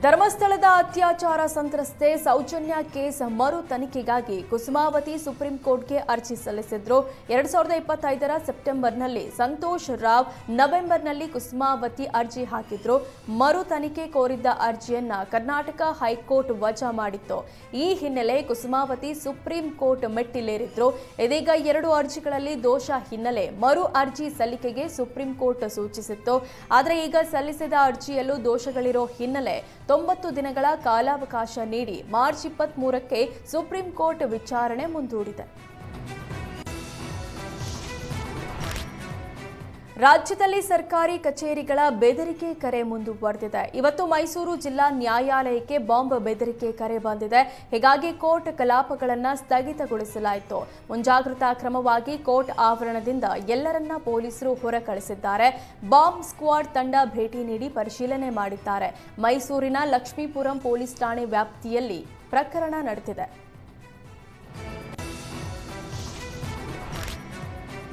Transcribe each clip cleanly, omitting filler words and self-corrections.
ಧರ್ಮಸ್ಥಳದ ಅತ್ಯಾಚಾರ ಸಂತ್ರಸ್ತೆ ಸೌಜನ್ಯ ಕೇಸ್ ಮರು ತನಿಖೆಗಾಗಿ ಕುಸುಮಾವತಿ ಸುಪ್ರೀಂ ಕೋರ್ಟ್ಗೆ ಅರ್ಜಿ ಸಲ್ಲಿಸಿದ್ರು. 2025ರ ಸೆಪ್ಟೆಂಬರ್ನಲ್ಲಿ ಸಂತೋಷ್ ರಾವ್ ನವೆಂಬರ್ನಲ್ಲಿ ಕುಸುಮಾವತಿ ಅರ್ಜಿ ಹಾಕಿದ್ರು. ಮರು ತನಿಖೆ ಕೋರಿದ್ದ ಅರ್ಜಿಯನ್ನ ಕರ್ನಾಟಕ ಹೈಕೋರ್ಟ್ ವಜಾ ಮಾಡಿತ್ತು. ಈ ಹಿನ್ನೆಲೆ ಕುಸುಮಾವತಿ ಸುಪ್ರೀಂ ಕೋರ್ಟ್ ಮೆಟ್ಟಿಲೇರಿದ್ರು. ಇದೀಗ ಎರಡು ಅರ್ಜಿಗಳಲ್ಲಿ ದೋಷ ಹಿನ್ನೆಲೆ ಮರು ಅರ್ಜಿ ಸಲ್ಲಿಕೆಗೆ ಸುಪ್ರೀಂ ಕೋರ್ಟ್ ಸೂಚಿಸಿತ್ತು. ಆದರೆ ಈಗ ಸಲ್ಲಿಸಿದ ಅರ್ಜಿಯಲ್ಲೂ ದೋಷಗಳಿರೋ ಹಿನ್ನೆಲೆ 90 ದಿನಗಳ ಕಾಲಾವಕಾಶ ನೀಡಿ ಮಾರ್ಚ್ 23ಕ್ಕೆ ಸುಪ್ರೀಂ ಕೋರ್ಟ್ ವಿಚಾರಣೆ ಮುಂದೂಡಿದೆ. ರಾಜ್ಯದಲ್ಲಿ ಸರ್ಕಾರಿ ಕಚೇರಿಗಳ ಬೆದರಿಕೆ ಕರೆ ಮುಂದುವರೆದಿದೆ. ಇವತ್ತು ಮೈಸೂರು ಜಿಲ್ಲಾ ನ್ಯಾಯಾಲಯಕ್ಕೆ ಬಾಂಬ್ ಬೆದರಿಕೆ ಕರೆ ಬಂದಿದೆ. ಹೀಗಾಗಿ ಕೋರ್ಟ್ ಕಲಾಪಗಳನ್ನು ಸ್ಥಗಿತಗೊಳಿಸಲಾಯಿತು. ಮುಂಜಾಗ್ರತಾ ಕ್ರಮವಾಗಿ ಕೋರ್ಟ್ ಆವರಣದಿಂದ ಎಲ್ಲರನ್ನ ಪೊಲೀಸರು ಹೊರ ಕಳಿಸಿದ್ದಾರೆ. ಬಾಂಬ್ ಸ್ಕ್ವಾಡ್ ತಂಡ ಭೇಟಿ ನೀಡಿ ಪರಿಶೀಲನೆ ಮಾಡಿದ್ದಾರೆ. ಮೈಸೂರಿನ ಲಕ್ಷ್ಮೀಪುರಂ ಪೊಲೀಸ್ ಠಾಣೆ ವ್ಯಾಪ್ತಿಯಲ್ಲಿ ಪ್ರಕರಣ ನಡೆದಿದೆ.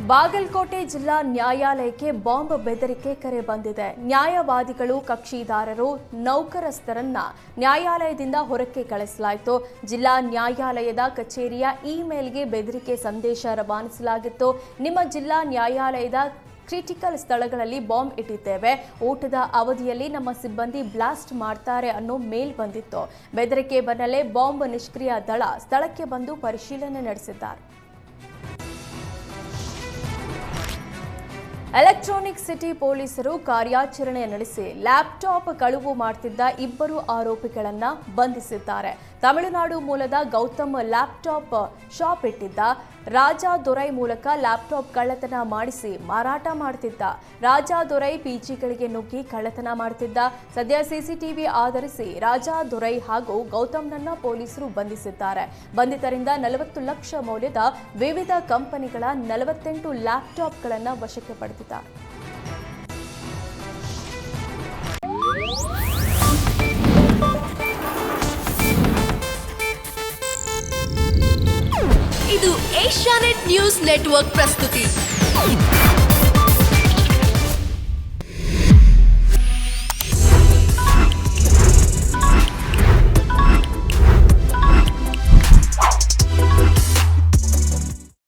ಬಾಗಲಕೋಟೆ ಜಿಲ್ಲಾ ನ್ಯಾಯಾಲಯಕ್ಕೆ ಬಾಂಬ್ ಬೆದರಿಕೆ ಕರೆ ಬಂದಿದೆ. ನ್ಯಾಯವಾದಿಗಳು, ಕಕ್ಷಿದಾರರು, ನೌಕರಸ್ಥರನ್ನ ನ್ಯಾಯಾಲಯದಿಂದ ಹೊರಕ್ಕೆ ಕಳಿಸಲಾಯಿತು. ಜಿಲ್ಲಾ ನ್ಯಾಯಾಲಯದ ಕಚೇರಿಯ ಇಮೇಲ್ಗೆ ಬೆದರಿಕೆ ಸಂದೇಶ ರವಾನಿಸಲಾಗಿತ್ತು. ನಿಮ್ಮ ಜಿಲ್ಲಾ ನ್ಯಾಯಾಲಯದ ಕ್ರಿಟಿಕಲ್ ಸ್ಥಳಗಳಲ್ಲಿ ಬಾಂಬ್ ಇಟ್ಟಿದ್ದೇವೆ, ಊಟದ ಅವಧಿಯಲ್ಲಿ ನಮ್ಮ ಸಿಬ್ಬಂದಿ ಬ್ಲಾಸ್ಟ್ ಮಾಡ್ತಾರೆ ಅನ್ನೋ ಮೇಲ್ ಬಂದಿತ್ತು. ಬೆದರಿಕೆ ಬೆನ್ನಲ್ಲೇ ಬಾಂಬ್ ನಿಷ್ಕ್ರಿಯ ದಳ ಸ್ಥಳಕ್ಕೆ ಬಂದು ಪರಿಶೀಲನೆ ನಡೆಸಿದ್ದಾರೆ. ಎಲೆಕ್ಟ್ರಾನಿಕ್ ಸಿಟಿ ಪೊಲೀಸರು ಕಾರ್ಯಾಚರಣೆ ನಡೆಸಿ ಲ್ಯಾಪ್ಟಾಪ್ ಕಳುವು ಮಾಡುತ್ತಿದ್ದ ಇಬ್ಬರು ಆರೋಪಿಗಳನ್ನು ಬಂಧಿಸಿದ್ದಾರೆ. ತಮಿಳುನಾಡು ಮೂಲದ ಗೌತಮ್ ಲ್ಯಾಪ್ಟಾಪ್ ಶಾಪ್ ಇಟ್ಟಿದ್ದ. ರಾಜಾದೊರೈ ಮೂಲಕ ಲ್ಯಾಪ್ಟಾಪ್ ಕಳ್ಳತನ ಮಾಡಿಸಿ ಮಾರಾಟ ಮಾಡುತ್ತಿದ್ದ. ರಾಜಾದೊರೈ ಪಿಜಿಗಳಿಗೆ ನುಗ್ಗಿ ಕಳ್ಳತನ ಮಾಡುತ್ತಿದ್ದ. ಸದ್ಯ ಸಿಸಿಟಿವಿ ಆಧರಿಸಿ ರಾಜಾದೊರೈ ಹಾಗೂ ಗೌತಮ್ನನ್ನ ಪೊಲೀಸರು ಬಂಧಿಸಿದ್ದಾರೆ. ಬಂಧಿತರಿಂದ 40 ಲಕ್ಷ ಮೌಲ್ಯದ ವಿವಿಧ ಕಂಪನಿಗಳ 48 ಲ್ಯಾಪ್ಟಾಪ್ಗಳನ್ನು ವಶಕ್ಕೆ ಪಡೆದಿದ್ದಾರೆ. ಇದು ಏಷ್ಯಾನೆಟ್ ನ್ಯೂಸ್ ನೆಟ್ವರ್ಕ್ ಪ್ರಸ್ತುತಿ.